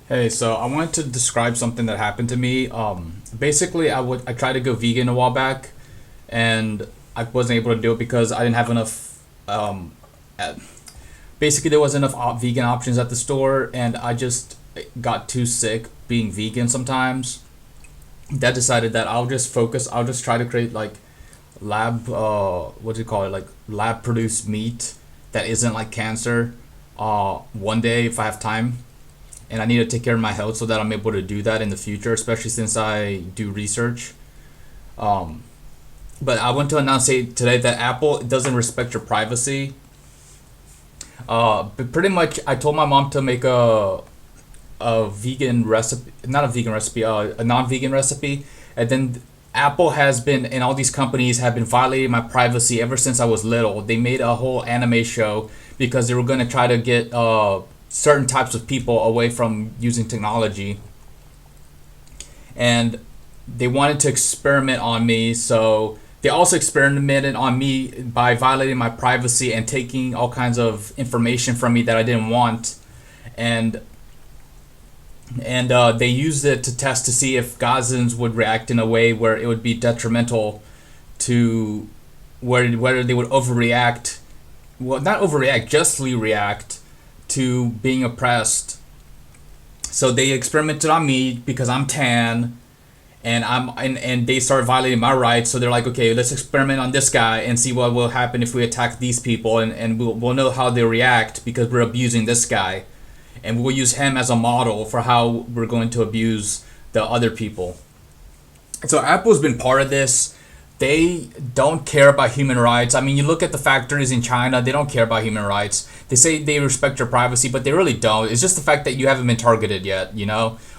Hey, so I wanted to describe something that happened to me. Basically, I tried to go vegan a while back, and I wasn't able to do it because I didn't have enough. Uh, Basically, there wasn't enough vegan options at the store, and I just got too sick being vegan sometimes. That decided that I'll just focus. I'll just try to create like lab. What do you call it? Like lab produced meat that isn't like cancer. One day if I have time and I need to take care of my health so that I'm able to do that in the future, especially since I do research. Um, but I want to announce today that Apple doesn't respect your privacy. But pretty much, I told my mom to make a vegan recipe, not a vegan recipe, a non-vegan recipe, and then Apple has been and all these companies have been violating my privacy ever since I was little. They made a whole anime show because they were going to try to get certain types of people away from using technology, and they wanted to experiment on me. So they also experimented on me by violating my privacy and taking all kinds of information from me that I didn't want, and they used it to test to see if Gazans would react in a way where it would be detrimental to whether they would overreact, well, not overreact, justly react to being oppressed. So they experimented on me because I'm tan, and they start violating my rights. So they're like, okay, let's experiment on this guy and see what will happen if we attack these people, and we'll know how they react because we're abusing this guy, and we'll use him as a model for how we're going to abuse the other people. So Apple's been part of this. They don't care about human rights. I mean, you look at the factories in China, they don't care about human rights. They say they respect your privacy, but they really don't. It's just the fact that you haven't been targeted yet,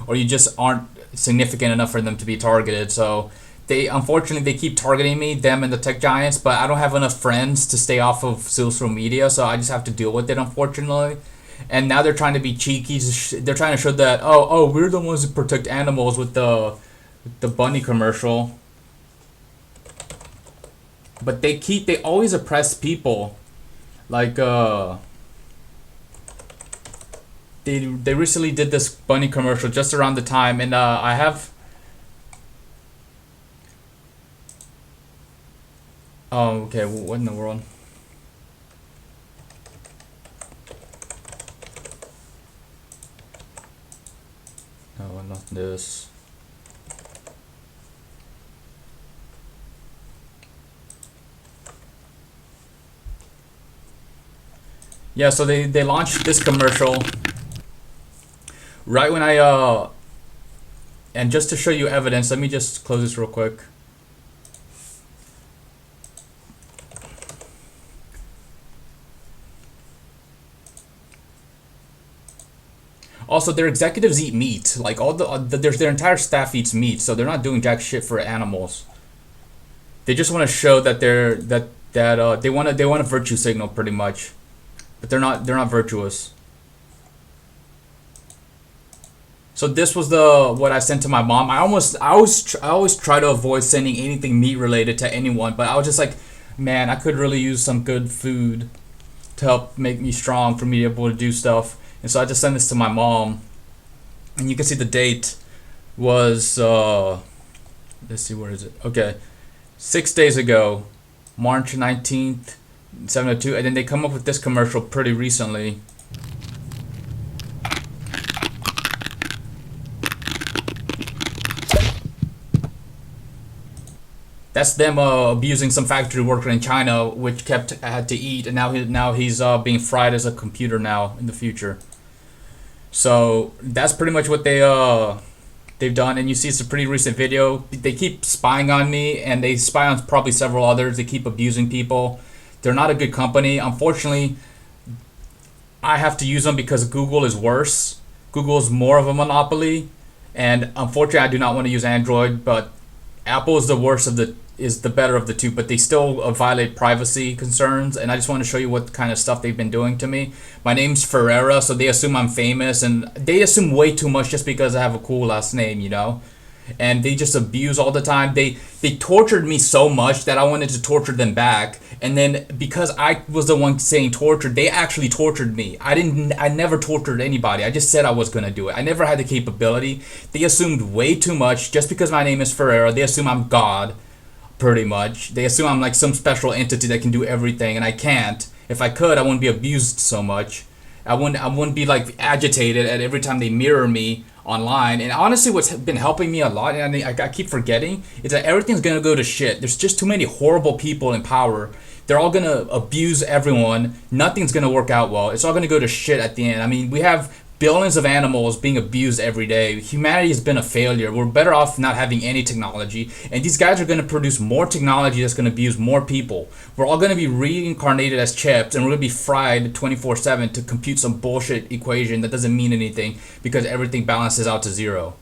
or you just aren't significant enough for them to be targeted. So they unfortunately they keep targeting me, them and the tech giants, but I don't have enough friends to stay off of social media, so I just have to deal with it, unfortunately. And now they're trying to be cheeky. They're trying to show that we're the ones who protect animals with the bunny commercial. But they always oppress people. Like they recently did this bunny commercial just around the time, and I have okay, what in the world? No, not this. Yeah, so they launched this commercial right when and just to show you evidence, let me just close this real quick. Also, their executives eat meat. Like their entire staff eats meat, so they're not doing jack shit for animals. They just want to show that they want a virtue signal pretty much, but they're not virtuous. So this was the what I sent to my mom. I always try to avoid sending anything meat related to anyone, but I was just like, man, I could really use some good food to help make me strong for me to be able to do stuff. And so I just sent this to my mom, and you can see the date was let's see, where is it? Okay, 6 days ago, March 19th, 7:02, and then they come up with this commercial pretty recently. That's them abusing some factory worker in China, which had to eat, and now he's being fried as a computer now in the future. So that's pretty much what they've done, and you see it's a pretty recent video. They keep spying on me, and they spy on probably several others. They keep abusing people. They're not a good company. Unfortunately, I have to use them because Google is worse. Google is more of a monopoly, and unfortunately, I do not want to use Android. But Apple is the better of the two, but they still violate privacy concerns. And I just want to show you what kind of stuff they've been doing to me. My name's Ferreira, so they assume I'm famous, and they assume way too much just because I have a cool last name, and they just abuse all the time. They tortured me so much that I wanted to torture them back. And then because I was the one saying tortured, they actually tortured me. I never tortured anybody. I just said I was gonna do it. I never had the capability. They assumed way too much. Just because my name is Ferreira, they assume I'm God, pretty much. They assume I'm like some special entity that can do everything, and I can't. If I could, I wouldn't be abused so much. I wouldn't be like agitated at every time they mirror me online. And honestly, what's been helping me a lot, and I keep forgetting, is that everything's gonna go to shit. There's just too many horrible people in power. They're all gonna abuse everyone. Nothing's gonna work out well. It's all gonna go to shit at the end. I mean, we have billions of animals being abused every day. Humanity has been a failure. We're better off not having any technology. And these guys are going to produce more technology that's going to abuse more people. We're all going to be reincarnated as chips, and we're going to be fried 24/7 to compute some bullshit equation that doesn't mean anything because everything balances out to zero.